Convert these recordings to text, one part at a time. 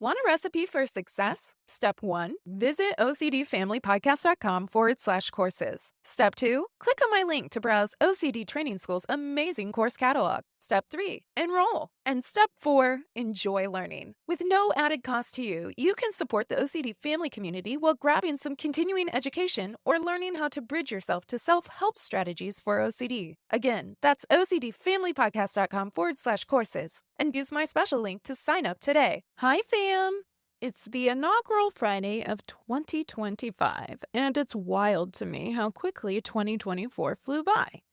Want a recipe for success? Step 1, visit ocdfamilypodcast.com/courses. Step 2, click on my link to browse OCD Training School's amazing course catalog. Step 3, enroll. And step 4, enjoy learning. With no added cost to you, you can support the OCD family community while grabbing some continuing education or learning how to bridge yourself to self-help strategies for OCD. Again, that's ocdfamilypodcast.com/courses. And use my special link to sign up today. Hi, fam. It's the inaugural Friday of 2025, and it's wild to me how quickly 2024 flew by.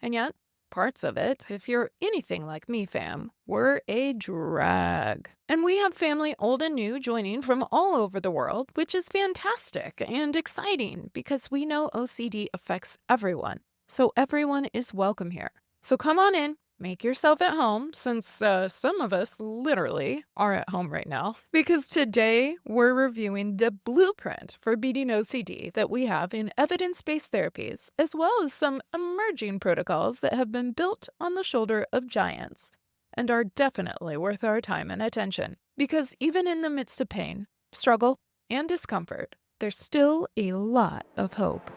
And yet, parts of it, if you're anything like me, fam, were a drag. And we have family old and new joining from all over the world, which is fantastic and exciting because we know OCD affects everyone. So everyone is welcome here. So come on in. Make yourself at home, since some of us literally are at home right now, because today we're reviewing the blueprint for beating OCD that we have in evidence-based therapies, as well as some emerging protocols that have been built on the shoulder of giants and are definitely worth our time and attention. Because even in the midst of pain, struggle, and discomfort, there's still a lot of hope.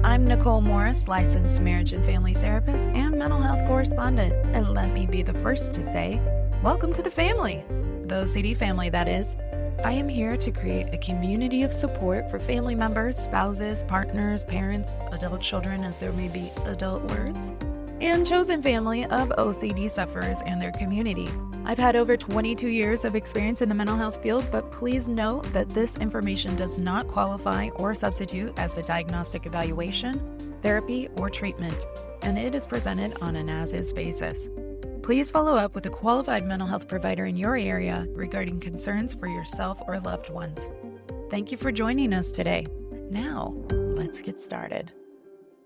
I'm Nicole Morris, licensed marriage and family therapist and mental health correspondent. And let me be the first to say, welcome to the family. The OCD family, that is. I am here to create a community of support for family members, spouses, partners, parents, adult children, as there may be adult words, and chosen family of OCD sufferers and their community. I've had over 22 years of experience in the mental health field, but please note that this information does not qualify or substitute as a diagnostic evaluation, therapy, or treatment, and it is presented on an as-is basis. Please follow up with a qualified mental health provider in your area regarding concerns for yourself or loved ones. Thank you for joining us today. Now, let's get started.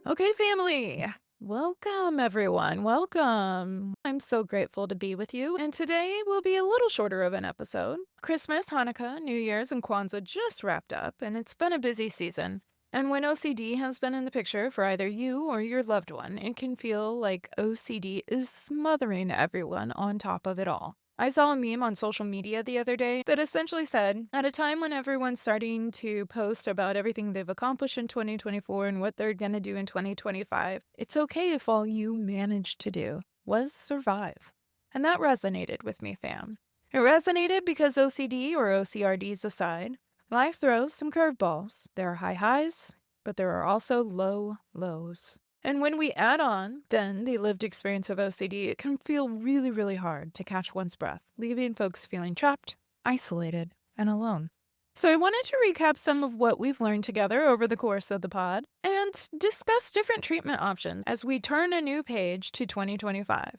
Okay, family. Welcome, everyone. Welcome. I'm so grateful to be with you. And today will be a little shorter of an episode. Christmas, Hanukkah, New Year's, and Kwanzaa just wrapped up, and it's been a busy season. And when OCD has been in the picture for either you or your loved one, it can feel like OCD is smothering everyone on top of it all. I saw a meme on social media the other day that essentially said, at a time when everyone's starting to post about everything they've accomplished in 2024 and what they're going to do in 2025, it's okay if all you managed to do was survive. And that resonated with me, fam. It resonated because OCD or OCRDs aside, life throws some curveballs. There are high highs, but there are also low lows. And when we add on, then, the lived experience of OCD, it can feel really, really hard to catch one's breath, leaving folks feeling trapped, isolated, and alone. So I wanted to recap some of what we've learned together over the course of the pod and discuss different treatment options as we turn a new page to 2025.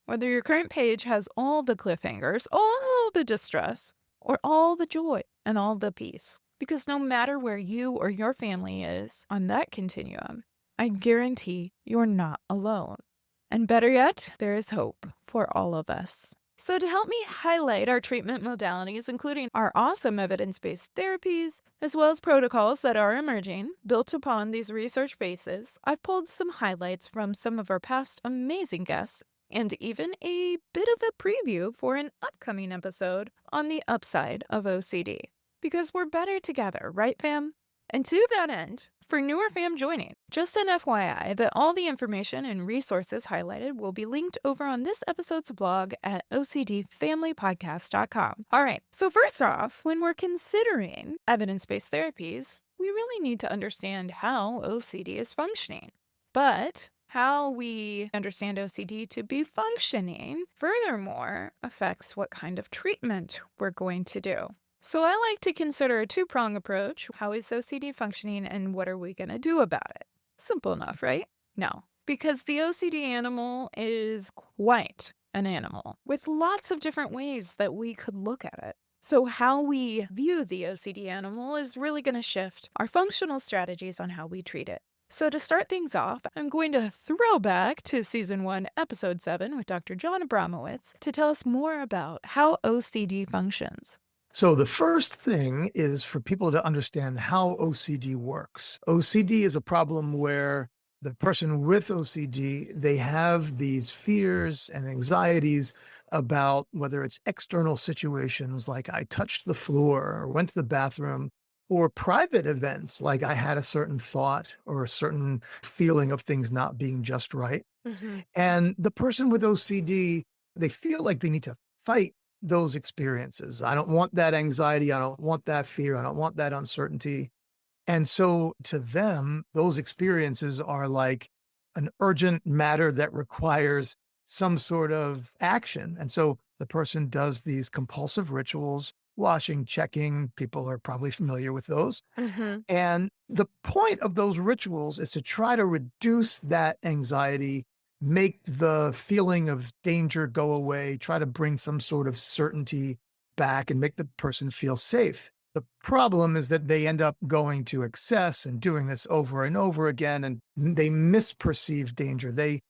Whether your current page has all the cliffhangers, all the distress, or all the joy and all the peace. Because no matter where you or your family is on that continuum, I guarantee you're not alone. And better yet, there is hope for all of us. So to help me highlight our treatment modalities, including our awesome evidence-based therapies, as well as protocols that are emerging, built upon these research bases, I've pulled some highlights from some of our past amazing guests, and even a bit of a preview for an upcoming episode on the Upside of OCD. Because we're better together, right, fam? And to that end, for newer fam joining, just an FYI that all the information and resources highlighted will be linked over on this episode's blog at ocdfamilypodcast.com. All right, so first off, when we're considering evidence-based therapies, we really need to understand how OCD is functioning. But how we understand OCD to be functioning, furthermore, affects what kind of treatment we're going to do. So I like to consider a two-prong approach. How is OCD functioning and what are we going to do about it? Simple enough, right? No, because the OCD animal is quite an animal with lots of different ways that we could look at it. So how we view the OCD animal is really going to shift our functional strategies on how we treat it. So to start things off, I'm going to throw back to Season 1, Episode 7 with Dr. John Abramowitz to tell us more about how OCD functions. So the first thing is for people to understand how OCD works. OCD is a problem where the person with OCD, they have these fears and anxieties about whether it's external situations like I touched the floor or went to the bathroom, or private events like I had a certain thought or a certain feeling of things not being just right. Hmm. And the person with OCD, they feel like they need to fight those experiences. I don't want that anxiety. I don't want that fear. I don't want that uncertainty. And so to them, those experiences are like an urgent matter that requires some sort of action. And so the person does these compulsive rituals, washing, checking. People are probably familiar with those. Hmm. And the point of those rituals is to try to reduce that anxiety, make the feeling of danger go away, try to bring some sort of certainty back and make the person feel safe. The problem is that they end up going to excess and doing this over and over again, and they misperceive danger. They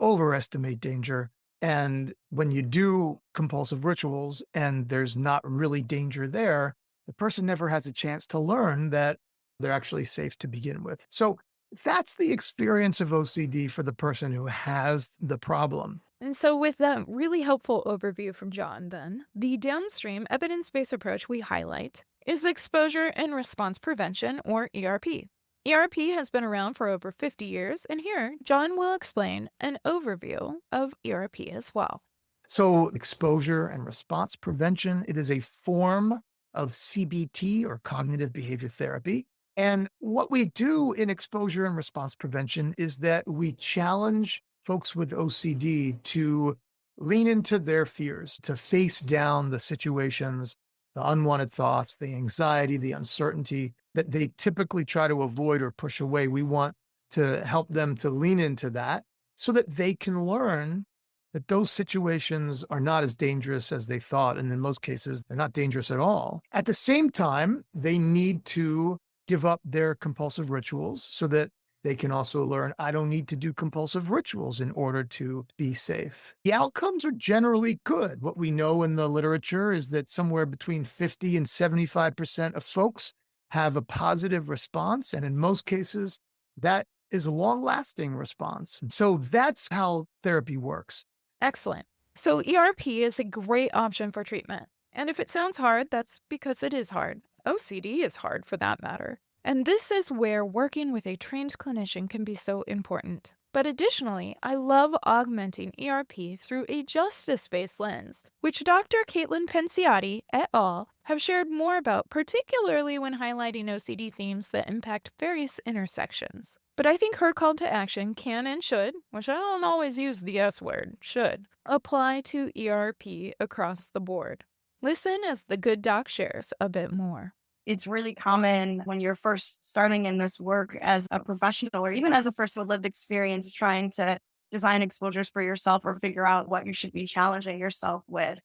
overestimate danger. And when you do compulsive rituals and there's not really danger there, the person never has a chance to learn that they're actually safe to begin with. So that's the experience of OCD for the person who has the problem. And so, with that really helpful overview from John, then, the downstream evidence based approach we highlight is exposure and response prevention, or ERP. ERP has been around for over 50 years, and here John will explain an overview of ERP as well. So exposure and response prevention, it is a form of CBT or cognitive behavior therapy. And what we do in exposure and response prevention is that we challenge folks with OCD to lean into their fears, to face down the situations, the unwanted thoughts, the anxiety, the uncertainty that they typically try to avoid or push away. We want to help them to lean into that so that they can learn that those situations are not as dangerous as they thought. And in most cases, they're not dangerous at all. At the same time, they need to give up their compulsive rituals so that they can also learn, I don't need to do compulsive rituals in order to be safe. The outcomes are generally good. What we know in the literature is that somewhere between 50 and 75% of folks have a positive response. And in most cases, that is a long lasting response. And so that's how therapy works. Excellent. So, ERP is a great option for treatment. And if it sounds hard, that's because it is hard. OCD is hard for that matter. And this is where working with a trained clinician can be so important. But additionally, I love augmenting ERP through a justice based lens, which Dr. Caitlin Pensiati et al. Have shared more about, particularly when highlighting OCD themes that impact various intersections. But I think her call to action can and should, which I don't always use the S word, should, apply to ERP across the board. Listen as the good doc shares a bit more. It's really common when you're first starting in this work as a professional or even as a person with lived experience trying to design exposures for yourself or figure out what you should be challenging yourself with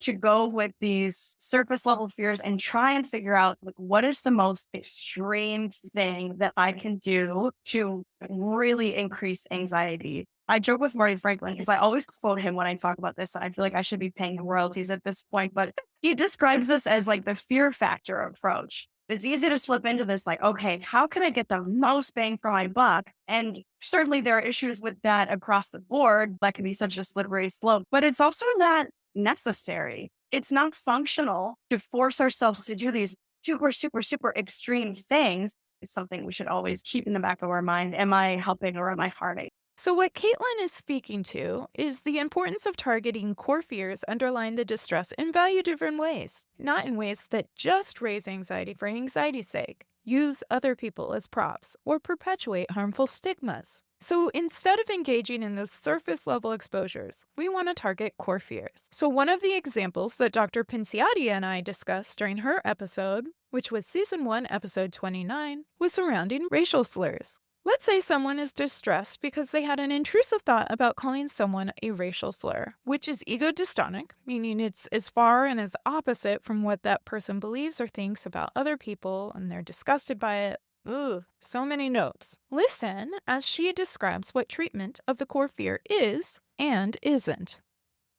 to go with these surface level fears and try and figure out like what is the most extreme thing that I can do to really increase anxiety. I joke with Marty Franklin because I always quote him when I talk about this. And I feel like I should be paying him royalties at this point, but he describes this as like the fear factor approach. It's easy to slip into this, like, okay, how can I get the most bang for my buck? And certainly there are issues with that across the board. That can be such a slippery slope, but it's also not necessary. It's not functional to force ourselves to do these super, super, super extreme things. It's something we should always keep in the back of our mind. Am I helping or am I harming? So, what Caitlin is speaking to is the importance of targeting core fears underlying the distress in value driven ways, not in ways that just raise anxiety for anxiety's sake, use other people as props, or perpetuate harmful stigmas. So, instead of engaging in those surface level exposures, we want to target core fears. So, one of the examples that Dr. Pinciati and I discussed during her episode, which was Season 1, Episode 29, was surrounding racial slurs. Let's say someone is distressed because they had an intrusive thought about calling someone a racial slur, which is ego dystonic, meaning it's as far and as opposite from what that person believes or thinks about other people, and they're disgusted by it. Ugh, so many notes. Listen as she describes what treatment of the core fear is and isn't.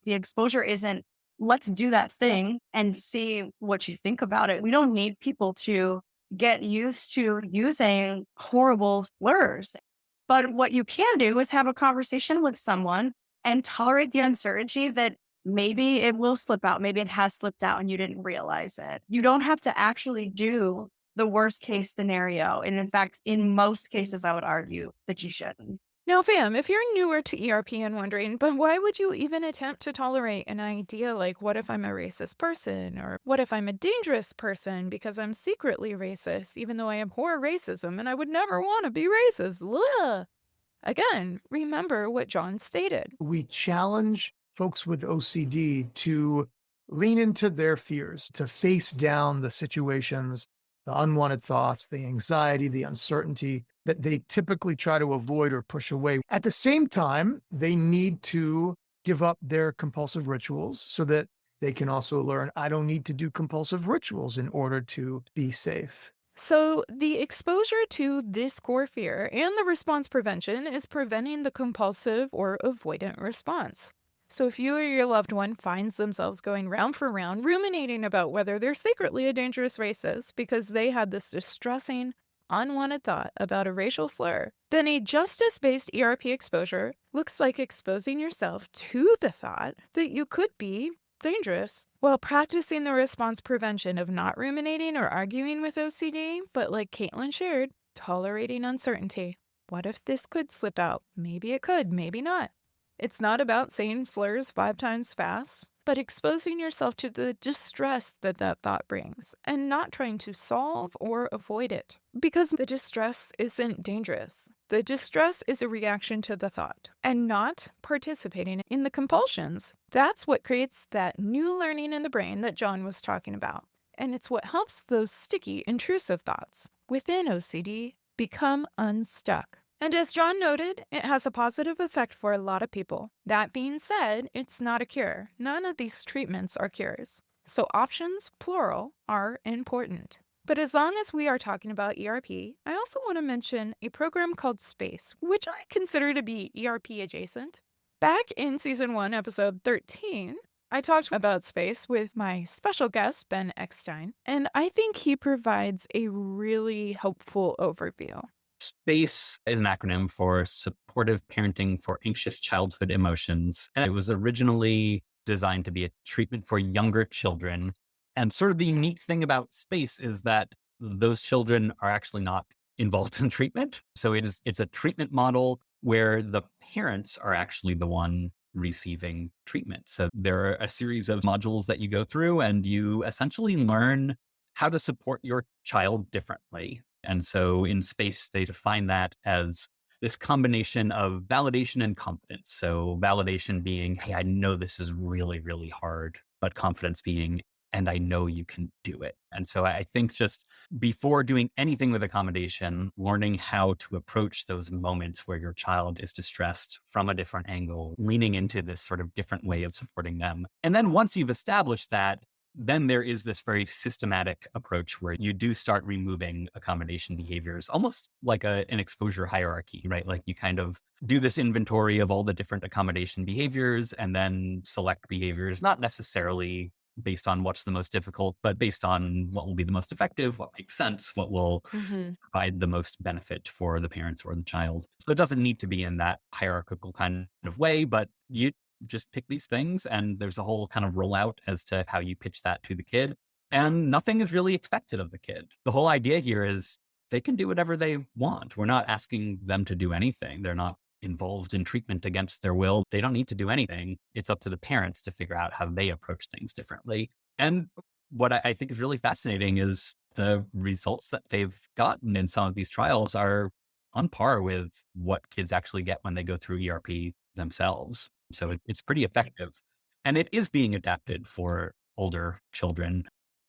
The exposure isn't, let's do that thing and see what you think about it. We don't need people to get used to using horrible slurs. But what you can do is have a conversation with someone and tolerate the uncertainty that maybe it will slip out. Maybe it has slipped out and you didn't realize it. You don't have to actually do the worst case scenario. And in fact, in most cases, I would argue that you shouldn't. Now, fam, if you're newer to ERP and wondering, but why would you even attempt to tolerate an idea like, what if I'm a racist person? Or what if I'm a dangerous person because I'm secretly racist, even though I abhor racism and I would never want to be racist? Blah. Again, remember what John stated. We challenge folks with OCD to lean into their fears, to face down the situations, the unwanted thoughts, the anxiety, the uncertainty that they typically try to avoid or push away. At the same time, they need to give up their compulsive rituals so that they can also learn, I don't need to do compulsive rituals in order to be safe. So, the exposure to this core fear and the response prevention is preventing the compulsive or avoidant response. So, if you or your loved one finds themselves going round for round, ruminating about whether they're secretly a dangerous racist because they had this distressing, unwanted thought about a racial slur, then a justice based ERP exposure looks like exposing yourself to the thought that you could be dangerous while practicing the response prevention of not ruminating or arguing with OCD, but like Caitlin shared, tolerating uncertainty. What if this could slip out? Maybe it could, maybe not. It's not about saying slurs 5 times fast, but exposing yourself to the distress that that thought brings and not trying to solve or avoid it. Because the distress isn't dangerous. The distress is a reaction to the thought and not participating in the compulsions. That's what creates that new learning in the brain that John was talking about. And it's what helps those sticky, intrusive thoughts within OCD become unstuck. And as John noted, it has a positive effect for a lot of people. That being said, it's not a cure. None of these treatments are cures. So options, plural, are important. But as long as we are talking about ERP, I also want to mention a program called SPACE, which I consider to be ERP adjacent. Back in season 1, episode 13, I talked about SPACE with my special guest, Ben Eckstein, and I think he provides a really helpful overview. SPACE is an acronym for Supportive Parenting for Anxious Childhood Emotions. And it was originally designed to be a treatment for younger children. And sort of the unique thing about SPACE is that those children are actually not involved in treatment. So it's a treatment model where the parents are actually the one receiving treatment. So there are a series of modules that you go through and you essentially learn how to support your child differently. And so in SPACE, they define that as this combination of validation and confidence. So validation being, hey, I know this is really, really hard, but confidence being, and I know you can do it. And so I think just before doing anything with accommodation, learning how to approach those moments where your child is distressed from a different angle, leaning into this sort of different way of supporting them. And then once you've established that, then there is this very systematic approach where you do start removing accommodation behaviors, almost like an exposure hierarchy, right? Like you kind of do this inventory of all the different accommodation behaviors and then select behaviors, not necessarily based on what's the most difficult, but based on what will be the most effective, what makes sense, what will provide the most benefit for the parents or the child. So it doesn't need to be in that hierarchical kind of way, but you just pick these things and there's a whole kind of rollout as to how you pitch that to the kid. And nothing is really expected of the kid. The whole idea here is they can do whatever they want. We're not asking them to do anything. They're not involved in treatment against their will. They don't need to do anything. It's up to the parents to figure out how they approach things differently. And what I think is really fascinating is the results that they've gotten in some of these trials are on par with what kids actually get when they go through ERP themselves. So it's pretty effective. And it is being adapted for older children,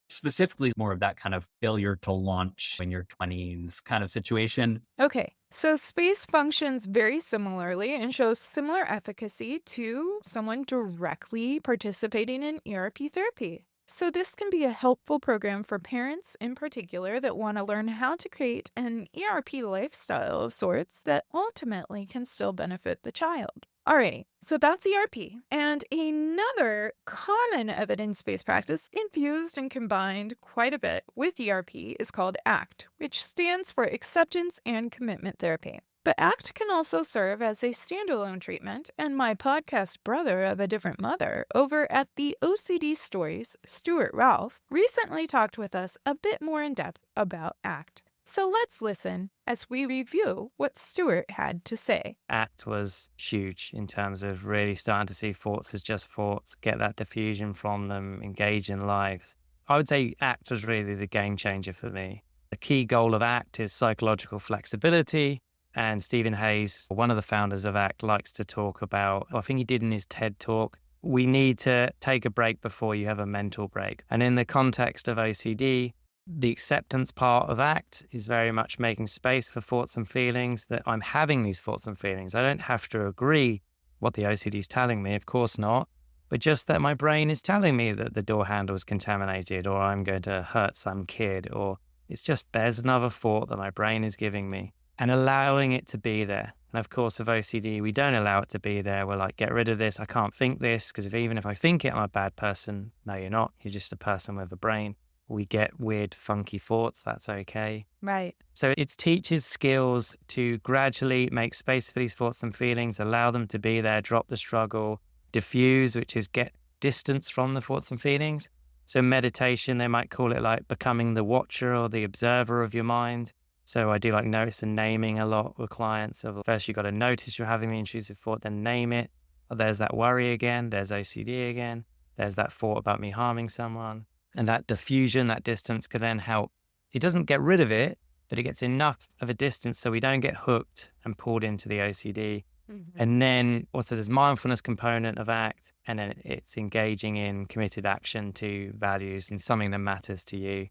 specifically more of that kind of failure to launch in your 20s kind of situation. Okay, so SPACE functions very similarly and shows similar efficacy to someone directly participating in ERP therapy. So this can be a helpful program for parents in particular that want to learn how to create an ERP lifestyle of sorts that ultimately can still benefit the child. Alrighty, so that's ERP. And another common evidence-based practice infused and combined quite a bit with ERP is called ACT, which stands for Acceptance and Commitment Therapy. But ACT can also serve as a standalone treatment, and my podcast brother of a different mother over at the OCD Stories, Stuart Ralph, recently talked with us a bit more in depth about ACT. So let's listen as we review what Stuart had to say. ACT was huge in terms of really starting to see thoughts as just thoughts, get that diffusion from them, engage in lives. I would say ACT was really the game changer for me. The key goal of ACT is psychological flexibility. And Stephen Hayes, one of the founders of ACT, likes to talk about, I think he did in his TED talk, we need to take a break before you have a mental break. And in the context of OCD, the acceptance part of ACT is very much making space for thoughts and feelings, that I'm having these thoughts and feelings. I don't have to agree what the OCD is telling me, of course not, but just that my brain is telling me that the door handle is contaminated, or I'm going to hurt some kid, or it's just there's another thought that my brain is giving me, and allowing it to be there. And of course, with OCD, we don't allow it to be there. We're like, get rid of this. I can't think this, because even if I think it, I'm a bad person. No, you're not. You're just a person with a brain. We get weird, funky thoughts. That's okay. Right. So it teaches skills to gradually make space for these thoughts and feelings, allow them to be there, drop the struggle, diffuse, which is get distance from the thoughts and feelings. So meditation, they might call it like becoming the watcher or the observer of your mind. So I do like notice and naming a lot with clients. So first you got to notice you're having the intrusive thought, then name it. Oh, there's that worry again. There's OCD again. There's that thought about me harming someone. And that diffusion, that distance can then help. It doesn't get rid of it, but it gets enough of a distance so we don't get hooked and pulled into the OCD. Mm-hmm. And then also there's mindfulness component of ACT, and then it's engaging in committed action to values and something that matters to you.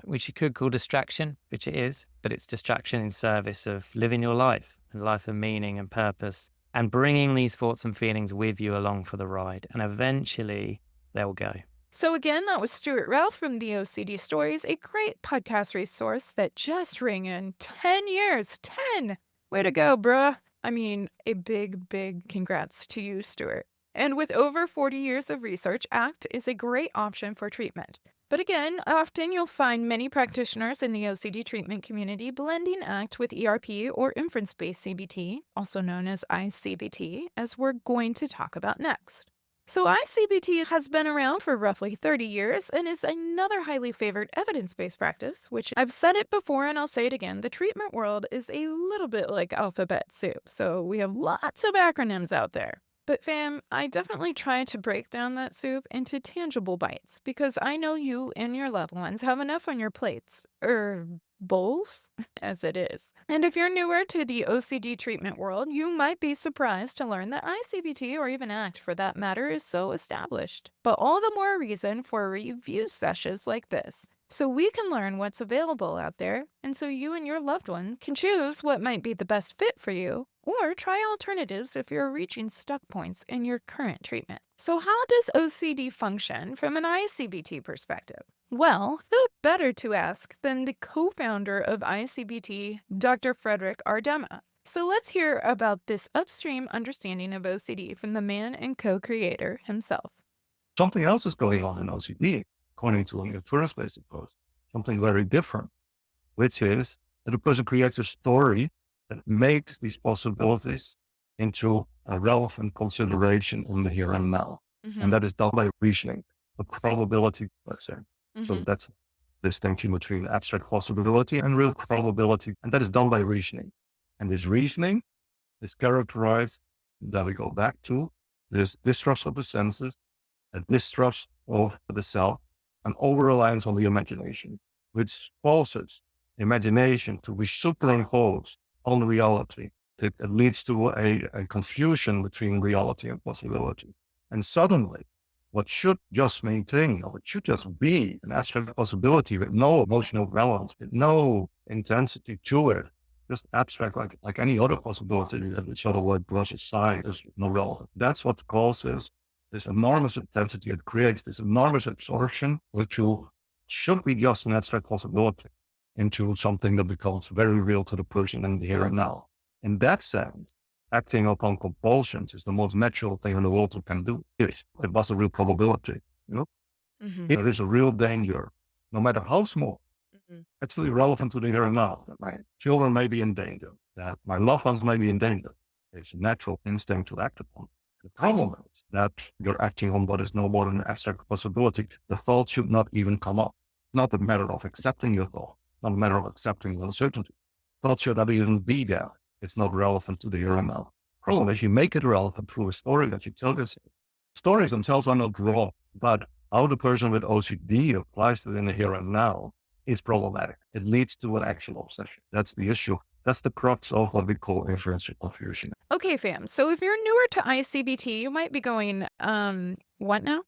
Which you could call distraction, which it is, but it's distraction in service of living your life, and life of meaning and purpose, and bringing these thoughts and feelings with you along for the ride. And eventually they'll go. So again, that was Stuart Ralph from the OCD Stories, a great podcast resource that just rang in 10 years. 10! Way to go, bruh. I mean, a big, big congrats to you, Stuart. And with over 40 years of research, ACT is a great option for treatment. But again, often you'll find many practitioners in the OCD treatment community blending ACT with ERP or inference-based CBT, also known as I-CBT, as we're going to talk about next. So I-CBT has been around for roughly 30 years and is another highly favored evidence-based practice, which I've said it before and I'll say it again, the treatment world is a little bit like alphabet soup, so we have lots of acronyms out there. But fam, I definitely try to break down that soup into tangible bites because I know you and your loved ones have enough on your plates, bowls, as it is. And if you're newer to the OCD treatment world, you might be surprised to learn that I-CBT, or even ACT for that matter, is so established. But all the more reason for review sessions like this, so we can learn what's available out there, and so you and your loved one can choose what might be the best fit for you, or try alternatives if you're reaching stuck points in your current treatment. So how does OCD function from an I-CBT perspective? Well, who better to ask than the co-founder of I-CBT, Dr. Frederick Ardema. So let's hear about this upstream understanding of OCD from the man and co-creator himself. Something else is going on in OCD, according to the first place, suppose. Something very different, which is that a person creates a story that makes these possibilities into a relevant consideration in the here and now. Mm-hmm. And that is done by reasoning, the probability, let's say. Mm-hmm. So that's distinction between abstract possibility and real probability. And that is done by reasoning. And this reasoning is characterized, that we go back to, this distrust of the senses, a distrust of the self, and over-reliance on the imagination, which causes imagination to be superimposed on reality. It leads to a confusion between reality and possibility. And suddenly, what should just maintain, or it should just be an abstract possibility with no emotional relevance, with no intensity to it, just abstract like any other possibility that which otherwise brush aside is no relevance. That's what causes this enormous intensity. It creates this enormous absorption, which should be just an abstract possibility, into something that becomes very real to the person in the here and now. In that sense, acting upon compulsions is the most natural thing in the world you can do. It was a real probability, you know? Mm-hmm. There is a real danger, no matter how small. Mm-hmm. Actually relevant to the here and now. Right? Children may be in danger. that my loved ones may be in danger. It's a natural instinct to act upon. The problem is that you're acting on what is no more than an abstract possibility. The thought should not even come up. It's not a matter of accepting your thought, not a matter of accepting the uncertainty. Thought should not even be there. It's not relevant to the here and now. Problem is you make it relevant through a story that you tell yourself. Stories themselves are not wrong, but how the person with OCD applies to it in the here and now is problematic. It leads to an actual obsession. That's the issue. That's the crux of what we call inferential confusion. Okay, fam. So if you're newer to I-CBT, you might be going, what now?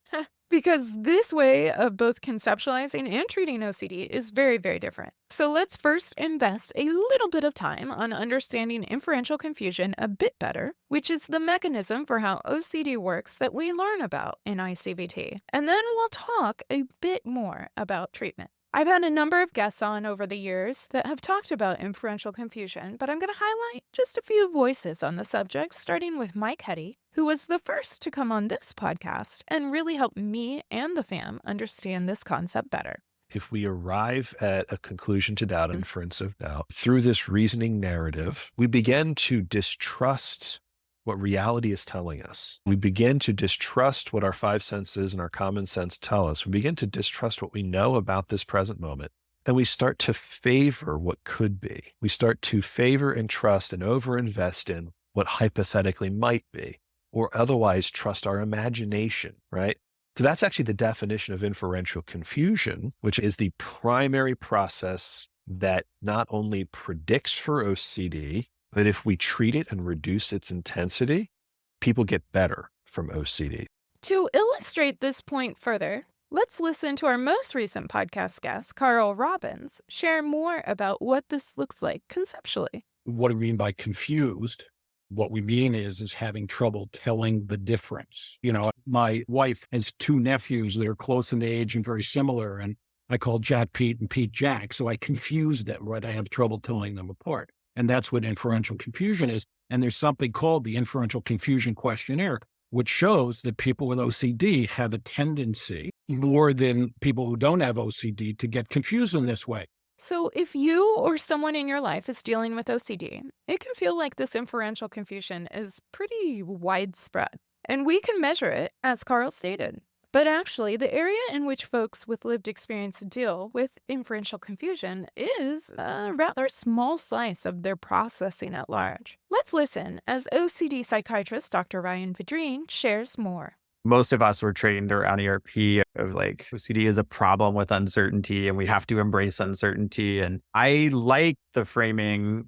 Because this way of both conceptualizing and treating OCD is very, very different. So let's first invest a little bit of time on understanding inferential confusion a bit better, which is the mechanism for how OCD works that we learn about in I-CBT. And then we'll talk a bit more about treatment. I've had a number of guests on over the years that have talked about inferential confusion, but I'm going to highlight just a few voices on the subject, starting with Mike Hetty, who was the first to come on this podcast and really helped me and the fam understand this concept better. If we arrive at a conclusion to doubt, inference of doubt, through this reasoning narrative, we begin to distrust what reality is telling us. We begin to distrust what our five senses and our common sense tell us. We begin to distrust what we know about this present moment. And we start to favor what could be. We start to favor and trust and overinvest in what hypothetically might be, or otherwise trust our imagination, right? So that's actually the definition of inferential confusion, which is the primary process that not only predicts for OCD, but if we treat it and reduce its intensity, people get better from OCD. To illustrate this point further, let's listen to our most recent podcast guest, Carl Robbins, share more about what this looks like conceptually. What do we mean by confused? What we mean is having trouble telling the difference. You know, my wife has two nephews that are close in age and very similar, and I call Jack Pete and Pete Jack. So I confuse them, right? I have trouble telling them apart. And that's what inferential confusion is. And there's something called the inferential confusion questionnaire, which shows that people with OCD have a tendency, more than people who don't have OCD, to get confused in this way. So if you or someone in your life is dealing with OCD, it can feel like this inferential confusion is pretty widespread. And we can measure it, as Carl stated. But actually, the area in which folks with lived experience deal with inferential confusion is a rather small slice of their processing at large. Let's listen as OCD psychiatrist Dr. Ryan Vidrine shares more. Most of us were trained around ERP of like OCD is a problem with uncertainty and we have to embrace uncertainty. And I like the framing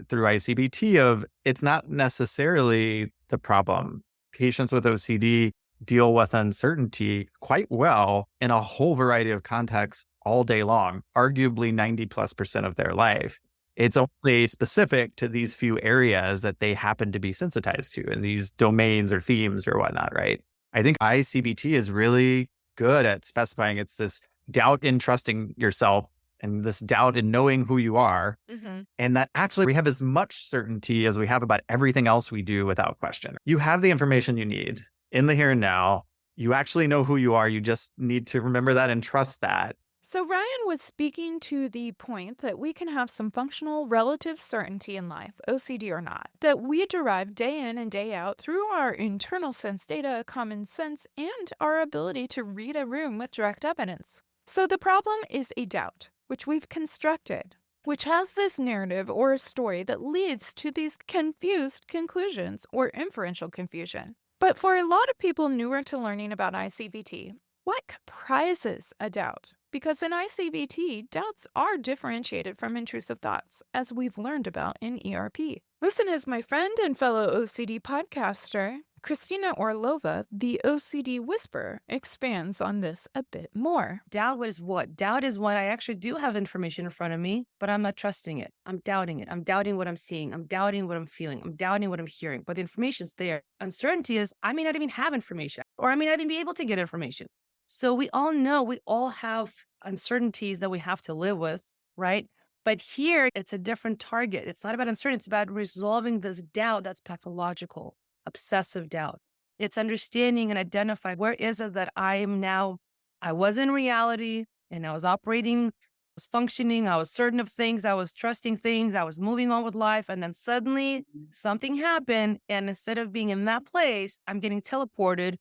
through I-CBT of it's not necessarily the problem. Patients with OCD deal with uncertainty quite well in a whole variety of contexts all day long, arguably 90+% of their life. It's only specific to these few areas that they happen to be sensitized to in these domains or themes or whatnot, right? I think I-CBT is really good at specifying it's this doubt in trusting yourself and this doubt in knowing who you are. Mm-hmm. And that actually we have as much certainty as we have about everything else we do without question. You have the information you need in the here and now. You actually know who you are. You just need to remember that and trust that. So Ryan was speaking to the point that we can have some functional relative certainty in life, OCD or not, that we derive day in and day out through our internal sense data, common sense, and our ability to read a room with direct evidence. So the problem is a doubt, which we've constructed, which has this narrative or a story that leads to these confused conclusions or inferential confusion. But for a lot of people newer to learning about I-CBT, what comprises a doubt? Because in I-CBT, doubts are differentiated from intrusive thoughts, as we've learned about in ERP. Listen as my friend and fellow OCD podcaster, Christina Orlova, the OCD Whisperer, expands on this a bit more. Doubt is what? Doubt is when I actually do have information in front of me, but I'm not trusting it. I'm doubting it. I'm doubting what I'm seeing. I'm doubting what I'm feeling. I'm doubting what I'm hearing, but the information's there. Uncertainty is I may not even have information, or I may not even be able to get information. So we all know we all have uncertainties that we have to live with, right? But here it's a different target. It's not about uncertainty. It's about resolving this doubt that's pathological, obsessive doubt. It's understanding and identifying where is it that I was in reality and I was operating was functioning, I was certain of things, I was trusting things, I was moving on with life. And then suddenly something happened. And instead of being in that place, I'm getting teleported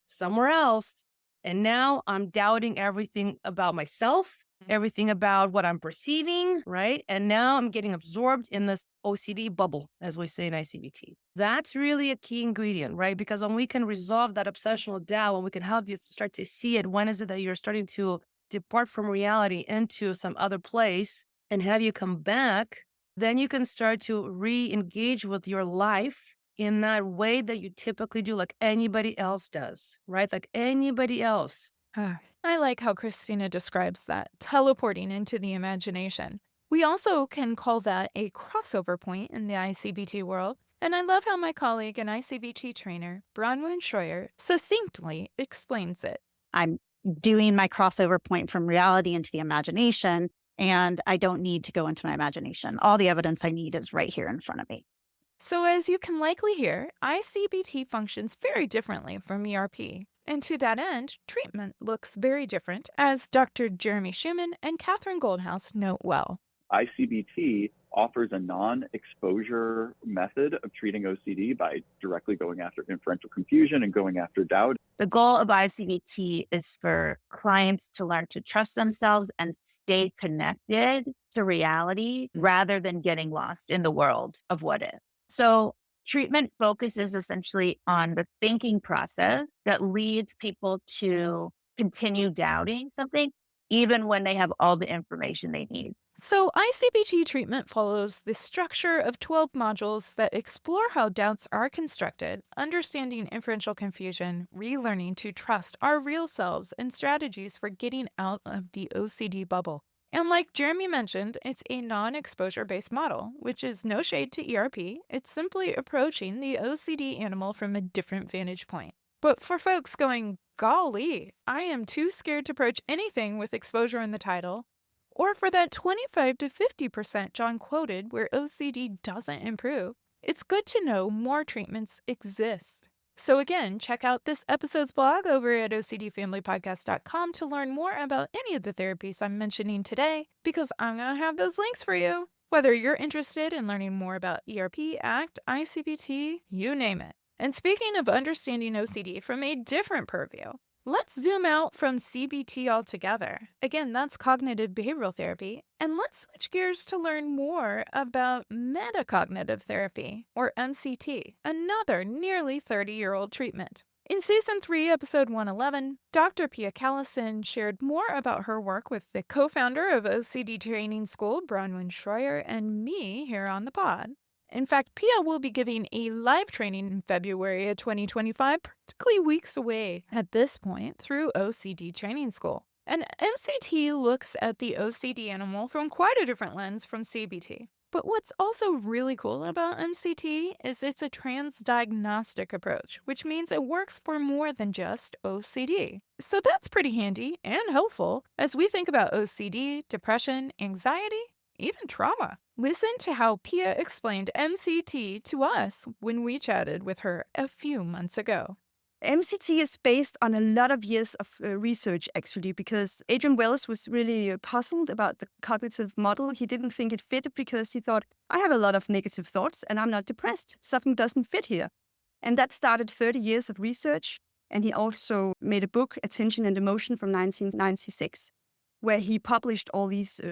somewhere else. And now I'm doubting everything about myself, everything about what I'm perceiving, right? And now I'm getting absorbed in this OCD bubble, as we say in I-CBT. That's really a key ingredient, right? Because when we can resolve that obsessional doubt, when we can help you start to see it, when is it that you're starting to depart from reality into some other place and have you come back, then you can start to re-engage with your life in that way that you typically do, like anybody else does, right? Like anybody else. I like how Christina describes that, teleporting into the imagination. We also can call that a crossover point in the I-CBT world, and I love how my colleague and I-CBT trainer, Bronwyn Schroyer, succinctly explains it. I'm doing my crossover point from reality into the imagination, and I don't need to go into my imagination. All the evidence I need is right here in front of me. So as you can likely hear, I-CBT functions very differently from ERP. And to that end, treatment looks very different, as Dr. Jeremy Schumann and Catherine Goldhouse note well. I-CBT offers a non-exposure method of treating OCD by directly going after inferential confusion and going after doubt. The goal of I-CBT is for clients to learn to trust themselves and stay connected to reality rather than getting lost in the world of what if. So treatment focuses essentially on the thinking process that leads people to continue doubting something, even when they have all the information they need. So I-CBT treatment follows the structure of 12 modules that explore how doubts are constructed, understanding inferential confusion, relearning to trust our real selves, and strategies for getting out of the OCD bubble. And like Jeremy mentioned, it's a non-exposure-based model, which is no shade to ERP. It's simply approaching the OCD animal from a different vantage point. But for folks going, golly, I am too scared to approach anything with exposure in the title, or for that 25 to 50% John quoted where OCD doesn't improve, it's good to know more treatments exist. So again, check out this episode's blog over at OCDFamilyPodcast.com to learn more about any of the therapies I'm mentioning today, because I'm going to have those links for you. Whether you're interested in learning more about ERP, ACT, I-CBT, you name it. And speaking of understanding OCD from a different purview, let's zoom out from CBT altogether. Again, that's cognitive behavioral therapy. And let's switch gears to learn more about metacognitive therapy, or MCT, another nearly 30-year-old treatment. In Season 3, Episode 111, Dr. Pia Callison shared more about her work with the co-founder of OCD Training School, Bronwyn Schroyer, and me here on the pod. In fact, Pia will be giving a live training in February of 2025, practically weeks away at this point, through OCD Training School. And MCT looks at the OCD animal from quite a different lens from CBT. But what's also really cool about MCT is it's a transdiagnostic approach, which means it works for more than just OCD. So that's pretty handy and helpful as we think about OCD, depression, anxiety, even trauma. Listen to how Pia explained MCT to us when we chatted with her a few months ago. MCT is based on a lot of years of research, actually, because Adrian Wells was really puzzled about the cognitive model. He didn't think it fit because he thought, I have a lot of negative thoughts and I'm not depressed. Something doesn't fit here. And that started 30 years of research. And he also made a book, Attention and Emotion, from 1996, where he published all these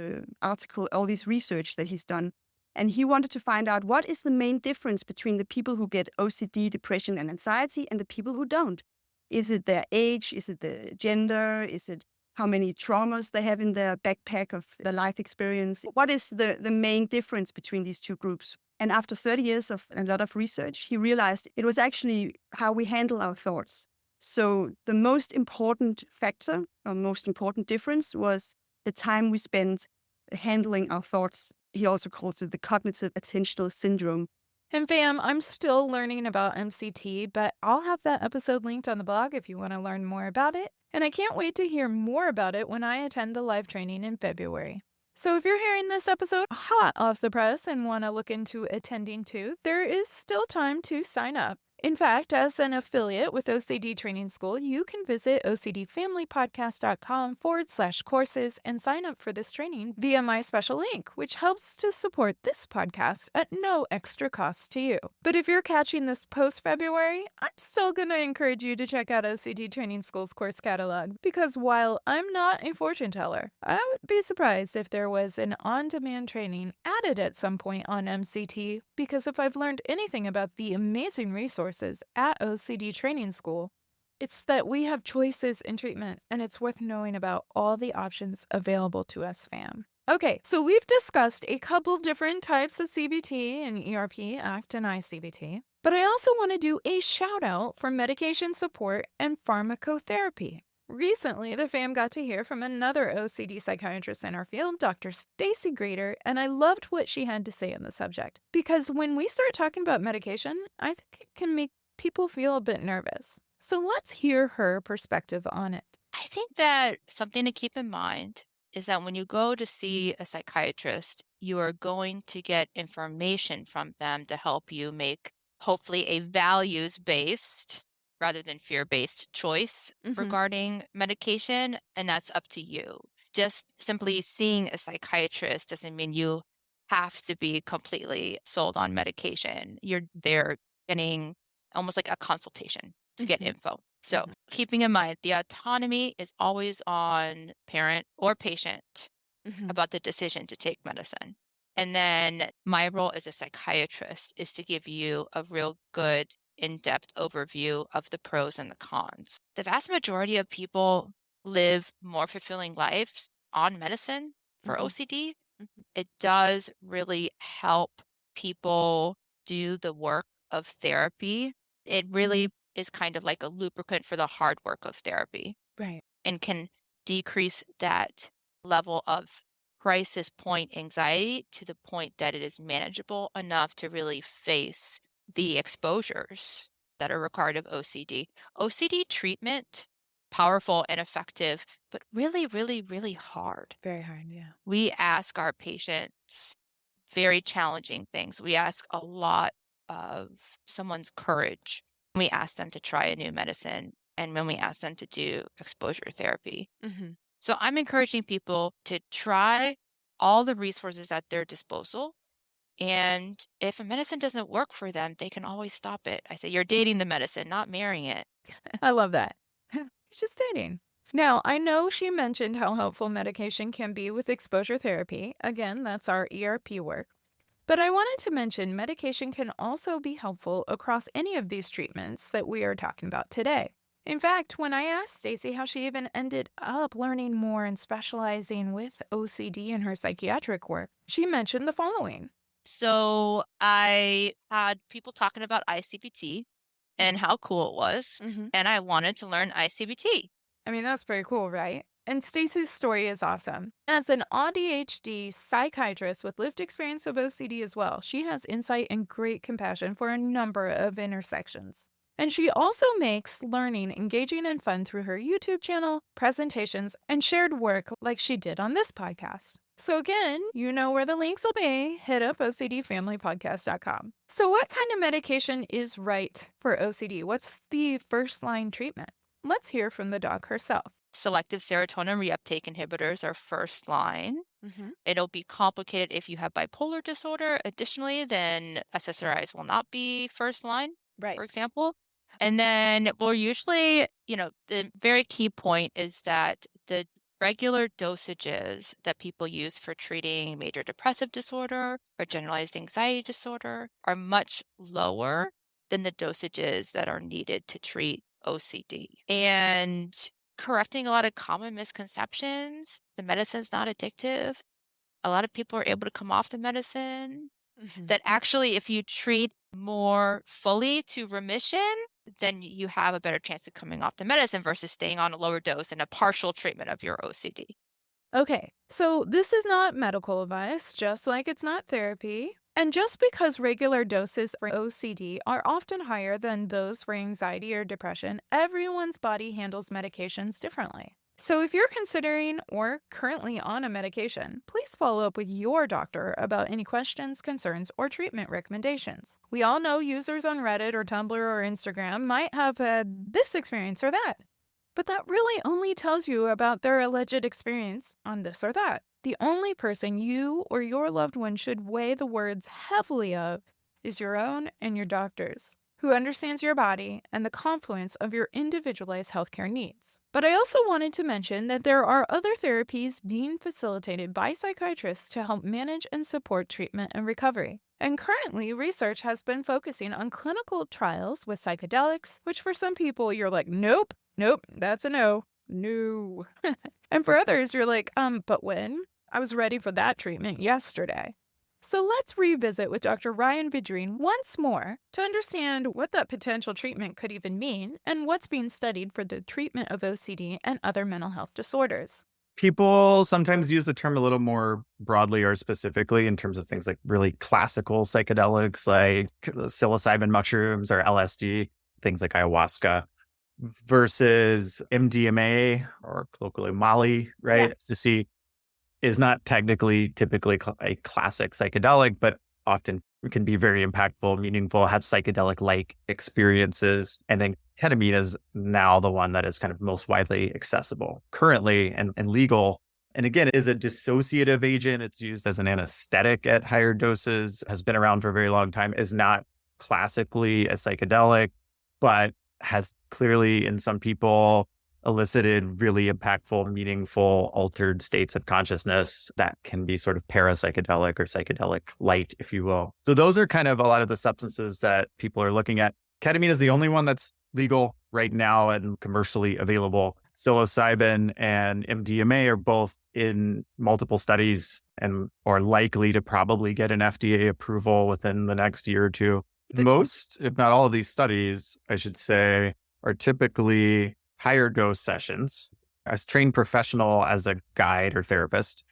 articles, all this research that he's done. And he wanted to find out what is the main difference between the people who get OCD, depression, and anxiety and the people who don't. Is it their age? Is it the gender? Is it how many traumas they have in their backpack of their life experience? What is the main difference between these two groups? And after 30 years of a lot of research, he realized it was actually how we handle our thoughts. So the most important factor, or most important difference, was the time we spent handling our thoughts. He also calls it the cognitive attentional syndrome. And fam, I'm still learning about MCT, but I'll have that episode linked on the blog if you want to learn more about it. And I can't wait to hear more about it when I attend the live training in February. So if you're hearing this episode hot off the press and want to look into attending too, there is still time to sign up. In fact, as an affiliate with OCD Training School, you can visit ocdfamilypodcast.com/courses and sign up for this training via my special link, which helps to support this podcast at no extra cost to you. But if you're catching this post-February, I'm still going to encourage you to check out OCD Training School's course catalog, because while I'm not a fortune teller, I would be surprised if there was an on-demand training added at some point on MCT, because if I've learned anything about the amazing resources at OCD Training School, it's that we have choices in treatment, and it's worth knowing about all the options available to us, fam. Okay, so we've discussed a couple different types of CBT and ERP, ACT, and I-CBT, but I also want to do a shout out for medication support and pharmacotherapy. Recently, the fam got to hear from another OCD psychiatrist in our field, Dr. Stacy Grader, and I loved what she had to say on the subject. Because when we start talking about medication, I think it can make people feel a bit nervous. So let's hear her perspective on it. I think that something to keep in mind is that when you go to see a psychiatrist, you are going to get information from them to help you make hopefully a values-based rather than fear-based choice regarding medication, and that's up to you. Just simply seeing a psychiatrist doesn't mean you have to be completely sold on medication. You're there getting almost like a consultation to get info. So keeping in mind, the autonomy is always on parent or patient about the decision to take medicine. And then my role as a psychiatrist is to give you a real good in-depth overview of the pros and the cons. The vast majority of people live more fulfilling lives on medicine for OCD. It does really help people do the work of therapy. It really is kind of like a lubricant for the hard work of therapy. Right. And can decrease that level of crisis point anxiety to the point that it is manageable enough to really face the exposures that are required of OCD. OCD treatment, powerful and effective, but really, really, really hard. Very hard, yeah. We ask our patients very challenging things. We ask a lot of someone's courage. We ask them to try a new medicine, and when we ask them to do exposure therapy. So I'm encouraging people to try all the resources at their disposal. And if a medicine doesn't work for them, they can always stop it. I say, you're dating the medicine, not marrying it. I love that. You're just dating. Now, I know she mentioned how helpful medication can be with exposure therapy. Again, that's our ERP work. But I wanted to mention medication can also be helpful across any of these treatments that we are talking about today. In fact, when I asked Stacy how she even ended up learning more and specializing with OCD in her psychiatric work, she mentioned the following. So I had people talking about I-CBT and how cool it was, and I wanted to learn I-CBT. I mean, that's pretty cool, right? And Stacy's story is awesome. As an ADHD psychiatrist with lived experience of OCD as well, she has insight and great compassion for a number of intersections. And she also makes learning engaging and fun through her YouTube channel, presentations, and shared work like she did on this podcast. So again, you know where the links will be. Hit up OCDFamilyPodcast.com. So what kind of medication is right for OCD? What's the first line treatment? Let's hear from the doc herself. Selective serotonin reuptake inhibitors are first line. It'll be complicated if you have bipolar disorder. Additionally, then SSRIs will not be first line, for example. And then we're usually, the very key point is that the regular dosages that people use for treating major depressive disorder or generalized anxiety disorder are much lower than the dosages that are needed to treat OCD. And correcting a lot of common misconceptions, the medicine's not addictive. A lot of people are able to come off the medicine. That actually, if you treat more fully to remission, then you have a better chance of coming off the medicine versus staying on a lower dose and a partial treatment of your OCD. Okay, so this is not medical advice, just like it's not therapy. And just because regular doses for OCD are often higher than those for anxiety or depression, everyone's body handles medications differently. So, if you're considering or currently on a medication, please follow up with your doctor about any questions, concerns, or treatment recommendations. We all know users on Reddit or Tumblr or Instagram might have had this experience or that, but that really only tells you about their alleged experience on this or that. The only person you or your loved one should weigh the words heavily of is your own and your doctor's, who understands your body and the confluence of your individualized healthcare needs. But I also wanted to mention that there are other therapies being facilitated by psychiatrists to help manage and support treatment and recovery. And currently, research has been focusing on clinical trials with psychedelics, which for some people, you're like, nope, that's a no. No. And for others, you're like, but when? I was ready for that treatment yesterday. So let's revisit with Dr. Ryan Vidrine once more to understand what that potential treatment could even mean and what's being studied for the treatment of OCD and other mental health disorders. People sometimes use the term a little more broadly or specifically in terms of things like really classical psychedelics like psilocybin mushrooms or LSD, things like ayahuasca, versus MDMA or colloquially Molly, right? Yeah. To see is not typically a classic psychedelic, but often can be very impactful, meaningful, have psychedelic-like experiences. And then ketamine is now the one that is kind of most widely accessible currently and legal. And again, is a dissociative agent. It's used as an anesthetic at higher doses, has been around for a very long time, is not classically a psychedelic, but has clearly in some people elicited really impactful, meaningful, altered states of consciousness that can be sort of parapsychedelic or psychedelic light, if you will. So those are kind of a lot of the substances that people are looking at. Ketamine is the only one that's legal right now and commercially available. Psilocybin and MDMA are both in multiple studies and are likely to probably get an FDA approval within the next year or two. Most, if not all of these studies, I should say, are typically higher dose sessions as trained professional as a guide or therapist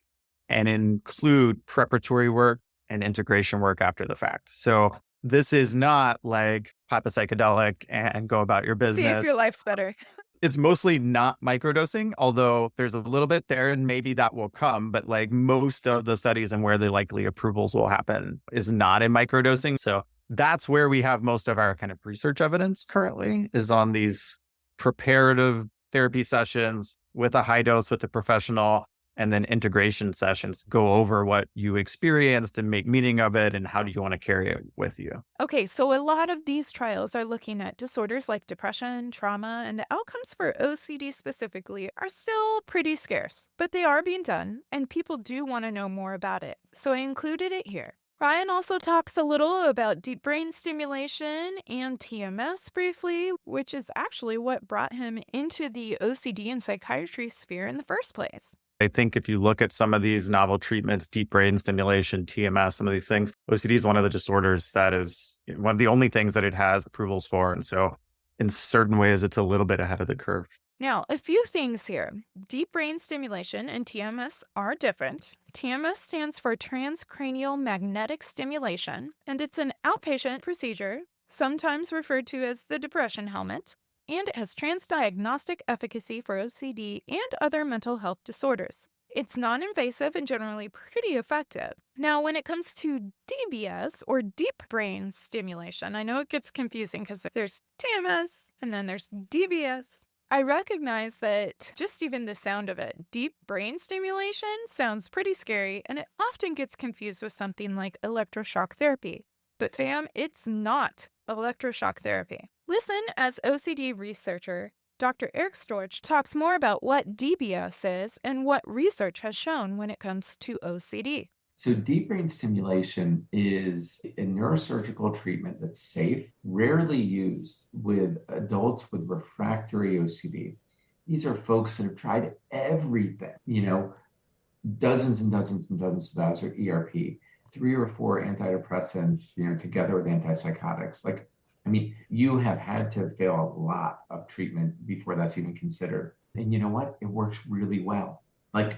and include preparatory work and integration work after the fact. So this is not like pop a psychedelic and go about your business. See if your life's better. It's mostly not microdosing, although there's a little bit there and maybe that will come. But like most of the studies and where the likely approvals will happen is not in microdosing. So that's where we have most of our kind of research evidence currently is on these preparative therapy sessions with a high dose with a professional, and then integration sessions go over what you experienced and make meaning of it and how do you want to carry it with you. Okay, so a lot of these trials are looking at disorders like depression, trauma, and the outcomes for OCD specifically are still pretty scarce, but they are being done and people do want to know more about it. So I included it here. Ryan also talks a little about deep brain stimulation and TMS briefly, which is actually what brought him into the OCD and psychiatry sphere in the first place. I think if you look at some of these novel treatments, deep brain stimulation, TMS, some of these things, OCD is one of the disorders that is one of the only things that it has approvals for. And so in certain ways, it's a little bit ahead of the curve. Now, a few things here. Deep brain stimulation and TMS are different. TMS stands for transcranial magnetic stimulation, and it's an outpatient procedure, sometimes referred to as the depression helmet, and it has transdiagnostic efficacy for OCD and other mental health disorders. It's non-invasive and generally pretty effective. Now, when it comes to DBS, or deep brain stimulation, I know it gets confusing because there's TMS and then there's DBS. I recognize that just even the sound of it, deep brain stimulation, sounds pretty scary, and it often gets confused with something like electroshock therapy. But fam, it's not electroshock therapy. Listen as OCD researcher Dr. Eric Storch talks more about what DBS is and what research has shown when it comes to OCD. So deep brain stimulation is a neurosurgical treatment that's safe, rarely used with adults with refractory OCD. These are folks that have tried everything, dozens and dozens and dozens of hours of ERP, 3 or 4 antidepressants, together with antipsychotics. You have had to fail a lot of treatment before that's even considered. And you know what? It works really well,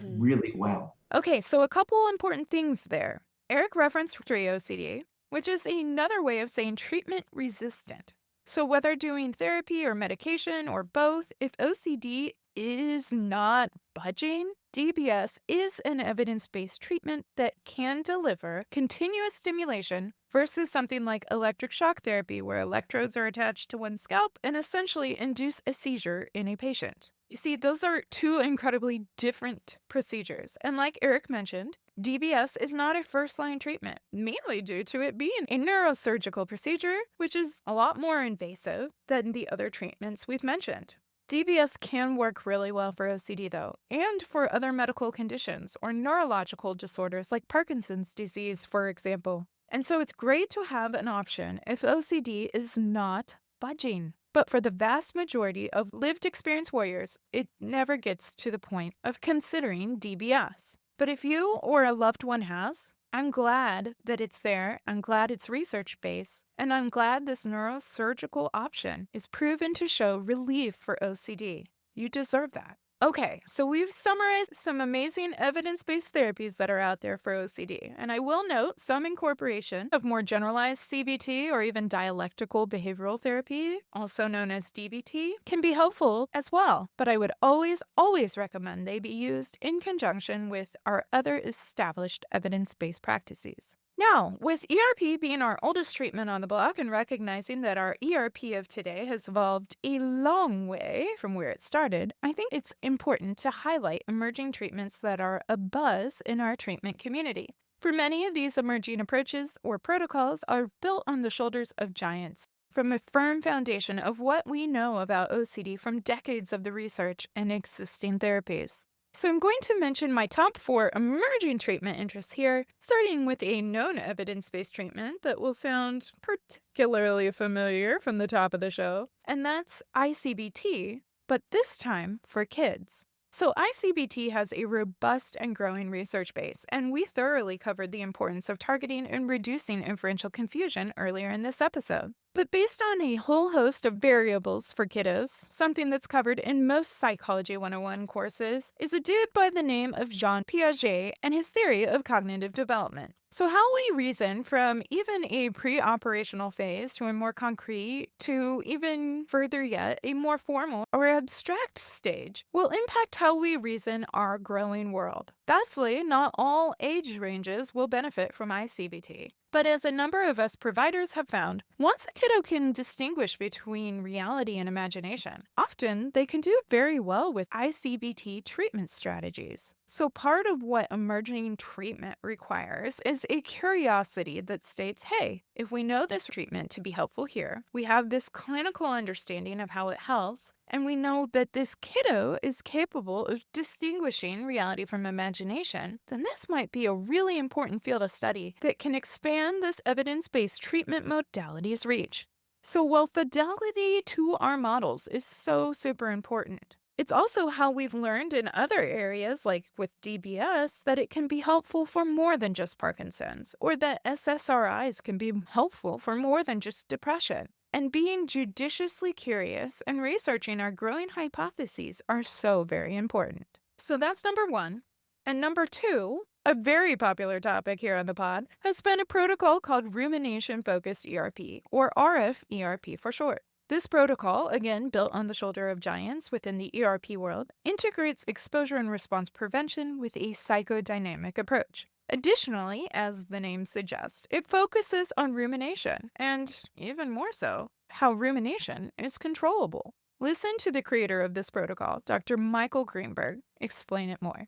really well. Okay, so a couple important things there. Eric referenced OCD, which is another way of saying treatment resistant. So whether doing therapy or medication or both, if OCD is not budging, DBS is an evidence-based treatment that can deliver continuous stimulation versus something like electric shock therapy, where electrodes are attached to one's scalp and essentially induce a seizure in a patient. You see, those are two incredibly different procedures. And like Eric mentioned, DBS is not a first-line treatment, mainly due to it being a neurosurgical procedure, which is a lot more invasive than the other treatments we've mentioned. DBS can work really well for OCD, though, and for other medical conditions or neurological disorders like Parkinson's disease, for example. And so it's great to have an option if OCD is not budging. But for the vast majority of lived experience warriors, it never gets to the point of considering DBS. But if you or a loved one has, I'm glad that it's there. I'm glad it's research-based. And I'm glad this neurosurgical option is proven to show relief for OCD. You deserve that. Okay, so we've summarized some amazing evidence-based therapies that are out there for OCD. And I will note some incorporation of more generalized CBT or even dialectical behavioral therapy, also known as DBT, can be helpful as well. But I would always recommend they be used in conjunction with our other established evidence-based practices. Now, with ERP being our oldest treatment on the block and recognizing that our ERP of today has evolved a long way from where it started, I think it's important to highlight emerging treatments that are a buzz in our treatment community. For many of these emerging approaches or protocols are built on the shoulders of giants, from a firm foundation of what we know about OCD from decades of the research and existing therapies. So I'm going to mention my top 4 emerging treatment interests here, starting with a known evidence-based treatment that will sound particularly familiar from the top of the show, and that's I-CBT, but this time for kids. So I-CBT has a robust and growing research base, and we thoroughly covered the importance of targeting and reducing inferential confusion earlier in this episode. But based on a whole host of variables for kiddos, something that's covered in most Psychology 101 courses is a dude by the name of Jean Piaget and his theory of cognitive development. So how we reason from even a pre-operational phase to a more concrete to even further yet a more formal or abstract stage will impact how we reason our growing world. Thusly, not all age ranges will benefit from I-CBT. But as a number of us providers have found, once a kiddo can distinguish between reality and imagination, often they can do very well with I-CBT treatment strategies. So part of what emerging treatment requires is a curiosity that states, hey, if we know this treatment to be helpful here, we have this clinical understanding of how it helps, and we know that this kiddo is capable of distinguishing reality from imagination, then this might be a really important field of study that can expand this evidence-based treatment modality's reach. So while fidelity to our models is so super important, it's also how we've learned in other areas, like with DBS, that it can be helpful for more than just Parkinson's, or that SSRIs can be helpful for more than just depression. And being judiciously curious and researching our growing hypotheses are so very important. So that's number 1. And number 2, a very popular topic here on the pod, has been a protocol called Rumination-Focused ERP, or RF-ERP for short. This protocol, again built on the shoulder of giants within the ERP world, integrates exposure and response prevention with a psychodynamic approach. Additionally, as the name suggests, it focuses on rumination, and even more so, how rumination is controllable. Listen to the creator of this protocol, Dr. Michael Greenberg, explain it more.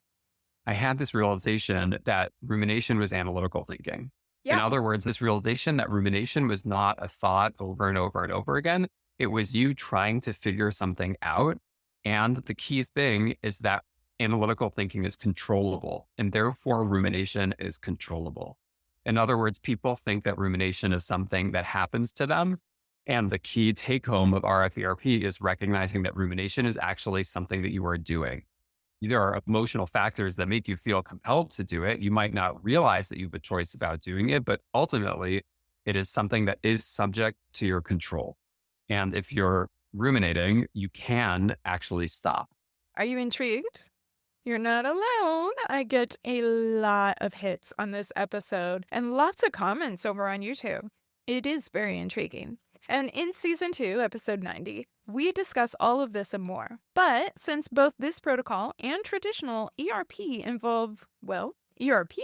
I had this realization that rumination was analytical thinking. Yeah. In other words, this realization that rumination was not a thought over and over and over again. It was you trying to figure something out. And the key thing is that analytical thinking is controllable, and therefore rumination is controllable. In other words, people think that rumination is something that happens to them. And the key take home of RF-ERP is recognizing that rumination is actually something that you are doing. There are emotional factors that make you feel compelled to do it. You might not realize that you have a choice about doing it, but ultimately it is something that is subject to your control. And if you're ruminating, you can actually stop. Are you intrigued? You're not alone. I get a lot of hits on this episode and lots of comments over on YouTube. It is very intriguing. And in Season 2, Episode 90, we discuss all of this and more. But since both this protocol and traditional ERP involve, well, ERP,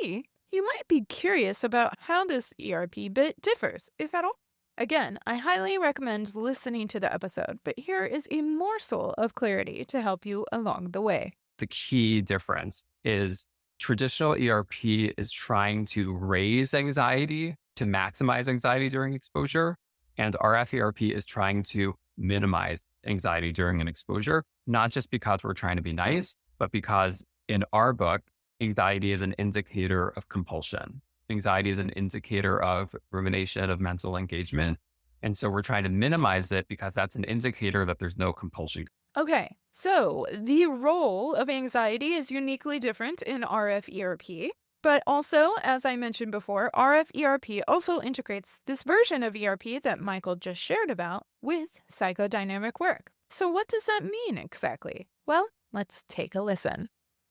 you might be curious about how this ERP bit differs, if at all. Again, I highly recommend listening to the episode, but here is a morsel of clarity to help you along the way. The key difference is traditional ERP is trying to raise anxiety to maximize anxiety during exposure, and RF ERP is trying to minimize anxiety during an exposure, not just because we're trying to be nice, but because in our book, anxiety is an indicator of compulsion. Anxiety is an indicator of rumination, of mental engagement. And so we're trying to minimize it because that's an indicator that there's no compulsion. Okay, so the role of anxiety is uniquely different in RF ERP, but also, as I mentioned before, RF ERP also integrates this version of ERP that Michael just shared about with psychodynamic work. So what does that mean exactly? Well, let's take a listen.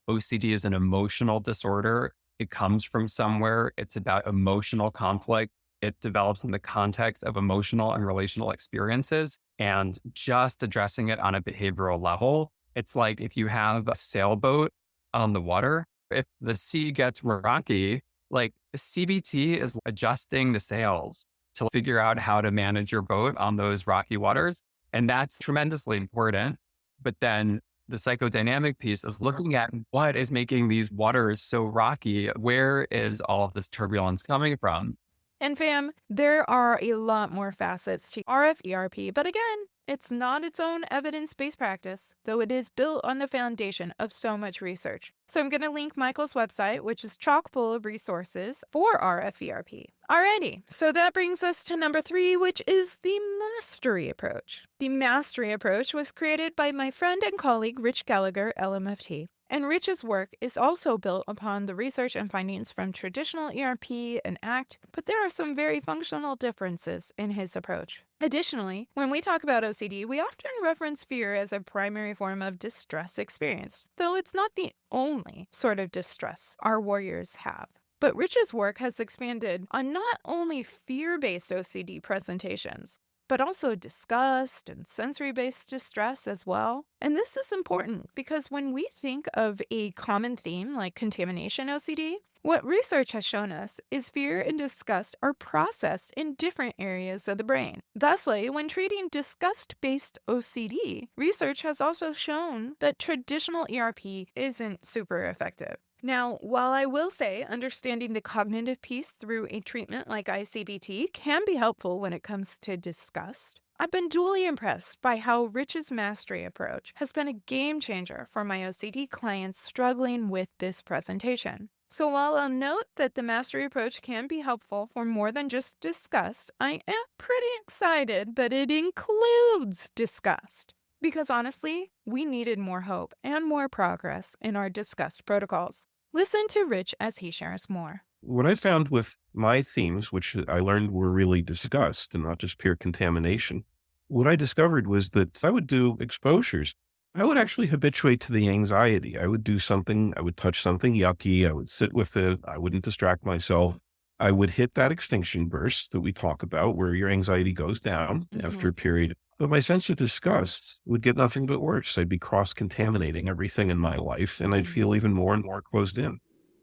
OCD is an emotional disorder. It comes from somewhere. It's about emotional conflict. It develops in the context of emotional and relational experiences. And just addressing it on a behavioral level, it's like if you have a sailboat on the water, if the sea gets rocky, like CBT is adjusting the sails to figure out how to manage your boat on those rocky waters. And that's tremendously important. But then the psychodynamic piece is looking at what is making these waters so rocky. Where is all of this turbulence coming from? And fam, there are a lot more facets to RF ERP, but again, it's not its own evidence-based practice, though it is built on the foundation of so much research. So I'm going to link Michael's website, which is chock full of resources for RF ERP. Alrighty, so that brings us to number 3, which is the mastery approach. The mastery approach was created by my friend and colleague Rich Gallagher, LMFT. And Rich's work is also built upon the research and findings from traditional ERP and ACT, but there are some very functional differences in his approach. Additionally, when we talk about OCD, we often reference fear as a primary form of distress experience, though it's not the only sort of distress our warriors have. But Rich's work has expanded on not only fear-based OCD presentations, but also disgust and sensory-based distress as well. And this is important because when we think of a common theme like contamination OCD, what research has shown us is fear and disgust are processed in different areas of the brain. Thusly, when treating disgust-based OCD, research has also shown that traditional ERP isn't super effective. Now, while I will say understanding the cognitive piece through a treatment like I-CBT can be helpful when it comes to disgust, I've been duly impressed by how Rich's mastery approach has been a game changer for my OCD clients struggling with this presentation. So while I'll note that the mastery approach can be helpful for more than just disgust, I am pretty excited that it includes disgust. Because honestly, we needed more hope and more progress in our disgust protocols. Listen to Rich as he shares more. What I found with my themes, which I learned were really disgust and not just pure contamination, what I discovered was that I would do exposures. I would actually habituate to the anxiety. I would do something, I would touch something yucky, I would sit with it, I wouldn't distract myself. I would hit that extinction burst that we talk about where your anxiety goes down after a period. But my sense of disgust would get nothing but worse. I'd be cross-contaminating everything in my life, and I'd feel even more and more closed in.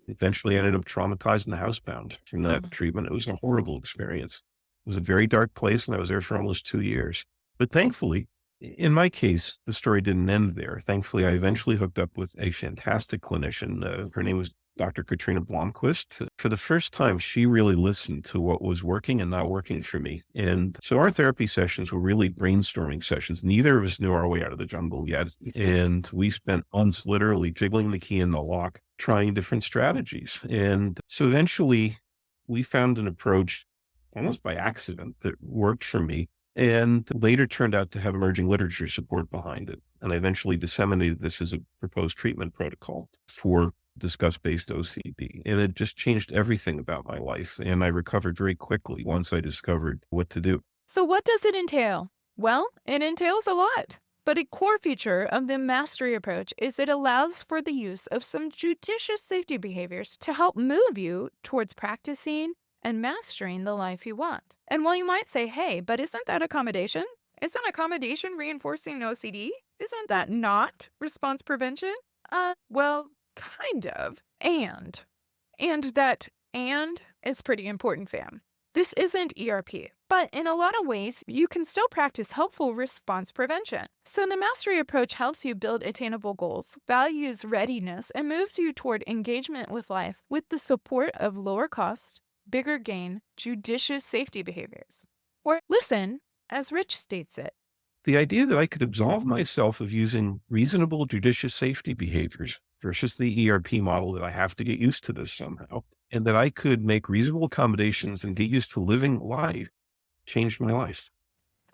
Eventually, I ended up traumatized and housebound from that treatment. It was a horrible experience. It was a very dark place, and I was there for almost 2 years. But thankfully, in my case, the story didn't end there. Thankfully, I eventually hooked up with a fantastic clinician. Her name was Dr. Katrina Blomquist. For the first time, she really listened to what was working and not working for me. And so our therapy sessions were really brainstorming sessions. Neither of us knew our way out of the jungle yet. And we spent months literally jiggling the key in the lock, trying different strategies. And so eventually we found an approach almost by accident that worked for me and later turned out to have emerging literature support behind it. And I eventually disseminated this as a proposed treatment protocol for disgust-based OCD. And it just changed everything about my life. And I recovered very quickly once I discovered what to do. So what does it entail? Well, it entails a lot. But a core feature of the mastery approach is it allows for the use of some judicious safety behaviors to help move you towards practicing and mastering the life you want. And while you might say, hey, but isn't that accommodation? Isn't accommodation reinforcing OCD? Isn't that not response prevention? Well, kind of. And that is pretty important, fam. This isn't ERP, but in a lot of ways, you can still practice helpful response prevention. So the mastery approach helps you build attainable goals, values readiness, and moves you toward engagement with life with the support of lower cost, bigger gain, judicious safety behaviors. Or listen, as Rich states it. The idea that I could absolve myself of using reasonable judicious safety behaviors versus the ERP model that I have to get used to this somehow, and that I could make reasonable accommodations and get used to living life changed my life.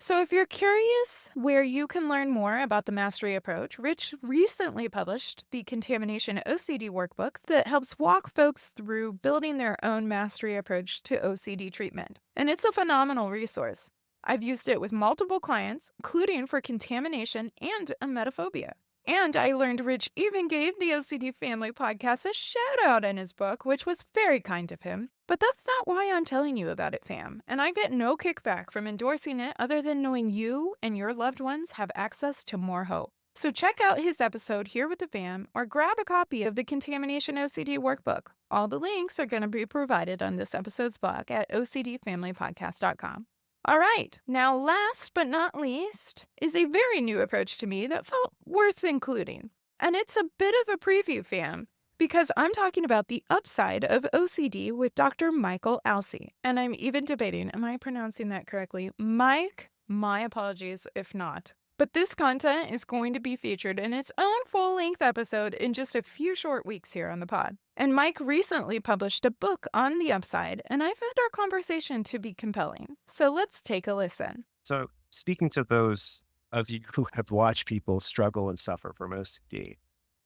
So if you're curious where you can learn more about the mastery approach, Rich recently published the Contamination OCD workbook that helps walk folks through building their own mastery approach to OCD treatment. And it's a phenomenal resource. I've used it with multiple clients, including for contamination and emetophobia. And I learned Rich even gave the OCD Family podcast a shout out in his book, which was very kind of him. But that's not why I'm telling you about it, fam. And I get no kickback from endorsing it other than knowing you and your loved ones have access to more hope. So check out his episode here with the fam or grab a copy of the Contamination OCD workbook. All the links are going to be provided on this episode's blog at ocdfamilypodcast.com. All right, now last but not least is a very new approach to me that felt worth including. And it's a bit of a preview, fam, because I'm talking about the Upside of OCD with Dr. Michael Alsey. And I'm even debating, am I pronouncing that correctly? Mike, my apologies if not. But this content is going to be featured in its own full-length episode in just a few short weeks here on the pod. And Mike recently published a book on the Upside, and I found our conversation to be compelling. So let's take a listen. So speaking to those of you who have watched people struggle and suffer from OCD,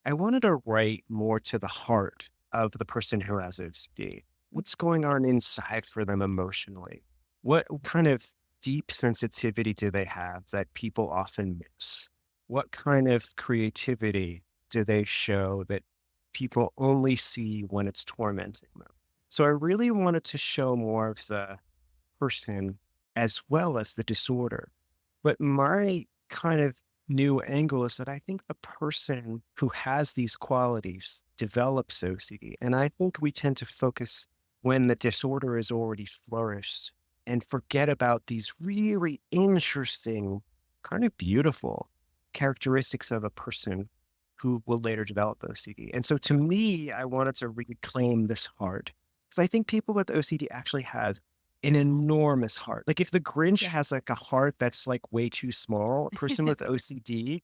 I wanted to write more to the heart of the person who has OCD. What's going on inside for them emotionally? What kind of deep sensitivity do they have that people often miss? What kind of creativity do they show that people only see when it's tormenting them? So I really wanted to show more of the person as well as the disorder. But my kind of new angle is that I think the person who has these qualities develops OCD. And I think we tend to focus when the disorder is already flourished and forget about these really interesting, kind of beautiful characteristics of a person who will later develop OCD. And so to me, I wanted to reclaim this heart because I think people with OCD actually have an enormous heart. Like if the Grinch has like a heart that's like way too small, a person with OCD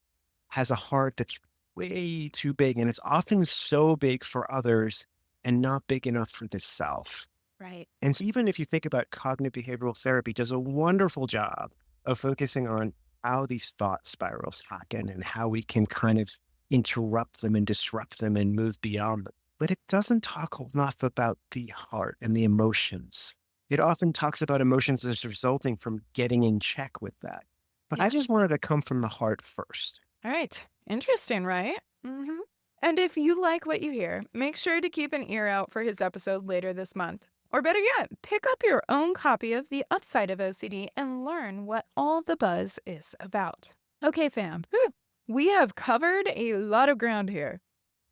has a heart that's way too big. And it's often so big for others and not big enough for the self. Right. And so even if you think about cognitive behavioral therapy, does a wonderful job of focusing on how these thought spirals happen and how we can kind of interrupt them and disrupt them and move beyond them. But it doesn't talk enough about the heart and the emotions. It often talks about emotions as resulting from getting in check with that. But I just wanted to come from the heart first. All right. Interesting, right? Mm-hmm. And if you like what you hear, make sure to keep an ear out for his episode later this month. Or better yet, pick up your own copy of The Upside of OCD and learn what all the buzz is about. Okay, fam. Whew. We have covered a lot of ground here.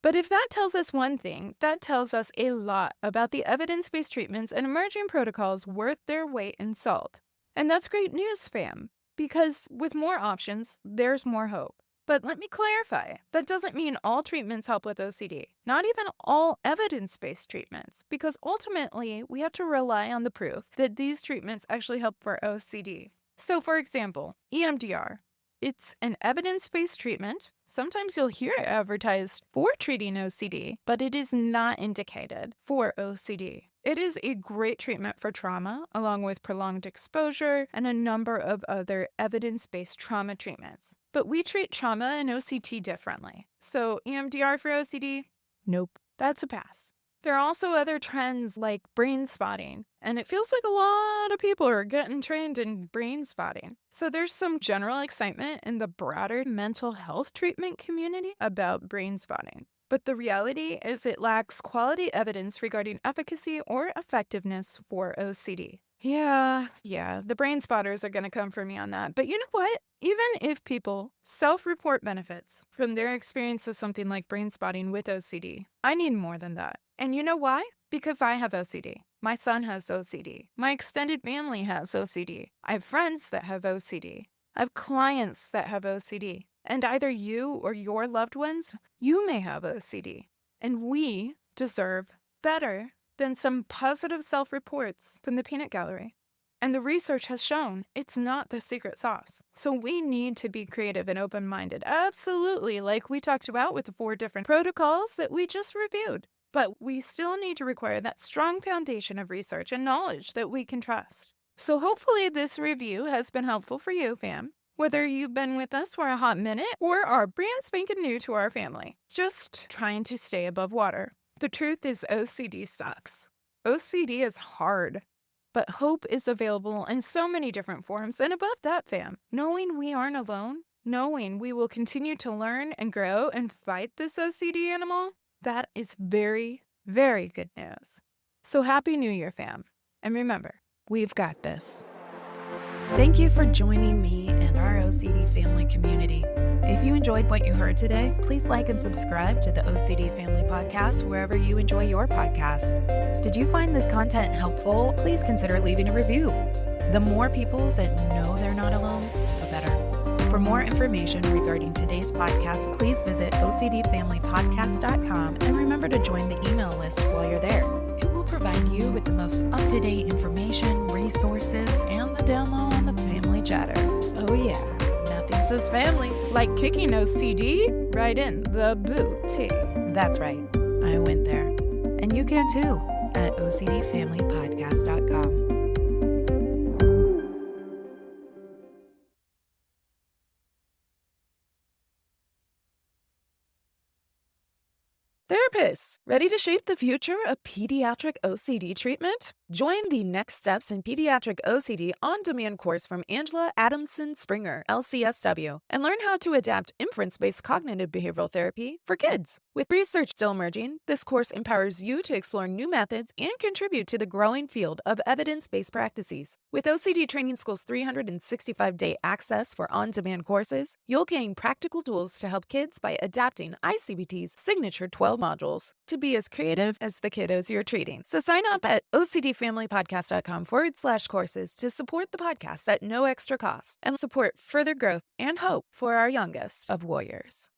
But if that tells us one thing, that tells us a lot about the evidence-based treatments and emerging protocols worth their weight in salt. And that's great news, fam, because with more options, there's more hope. But let me clarify, that doesn't mean all treatments help with OCD, not even all evidence-based treatments, because ultimately we have to rely on the proof that these treatments actually help for OCD. So for example, EMDR. It's an evidence-based treatment. Sometimes you'll hear it advertised for treating OCD, but it is not indicated for OCD. It is a great treatment for trauma, along with prolonged exposure and a number of other evidence-based trauma treatments. But we treat trauma and OCD differently. So EMDR for OCD? Nope, that's a pass. There are also other trends like brain spotting, and it feels like a lot of people are getting trained in brain spotting. So there's some general excitement in the broader mental health treatment community about brain spotting. But the reality is it lacks quality evidence regarding efficacy or effectiveness for OCD. Yeah, the brain spotters are going to come for me on that. But you know what? Even if people self-report benefits from their experience of something like brain spotting with OCD, I need more than that. And you know why? Because I have OCD. My son has OCD. My extended family has OCD. I have friends that have OCD. I have clients that have OCD. And either you or your loved ones, you may have OCD. And we deserve better than some positive self-reports from the peanut gallery. And the research has shown it's not the secret sauce. So we need to be creative and open-minded. Absolutely, like we talked about with the 4 different protocols that we just reviewed. But we still need to require that strong foundation of research and knowledge that we can trust. So hopefully this review has been helpful for you, fam. Whether you've been with us for a hot minute or are brand spanking new to our family, just trying to stay above water. The truth is OCD sucks. OCD is hard. But hope is available in so many different forms. And above that, fam, knowing we aren't alone, knowing we will continue to learn and grow and fight this OCD animal, that is very, very good news. So Happy New Year, fam. And remember, we've got this. Thank you for joining me and our OCD family community. If you enjoyed what you heard today, please like and subscribe to the OCD Family Podcast wherever you enjoy your podcasts. Did you find this content helpful? Please consider leaving a review. The more people that know they're not alone, the better. For more information regarding today's podcast, please visit OCDFamilyPodcast.com and remember to join the email list while you're there. It will provide you with the most up-to-date information, resources, and the down low on the family chatter. Oh yeah, nothing says family like kicking OCD right in the booty. That's right, I went there. And you can too at OCDFamilyPodcast.com. Therapists, ready to shape the future of pediatric OCD treatment? Join the Next Steps in Pediatric OCD on-demand course from Angela Adamson Springer, LCSW, and learn how to adapt inference-based cognitive behavioral therapy for kids. With research still emerging, this course empowers you to explore new methods and contribute to the growing field of evidence-based practices. With OCD Training School's 365-day access for on-demand courses, you'll gain practical tools to help kids by adapting I-CBT's signature 12 modules to be as creative as the kiddos you're treating. So sign up at OCDFamilyPodcast.com/courses to support the podcast at no extra cost and support further growth and hope for our youngest of warriors.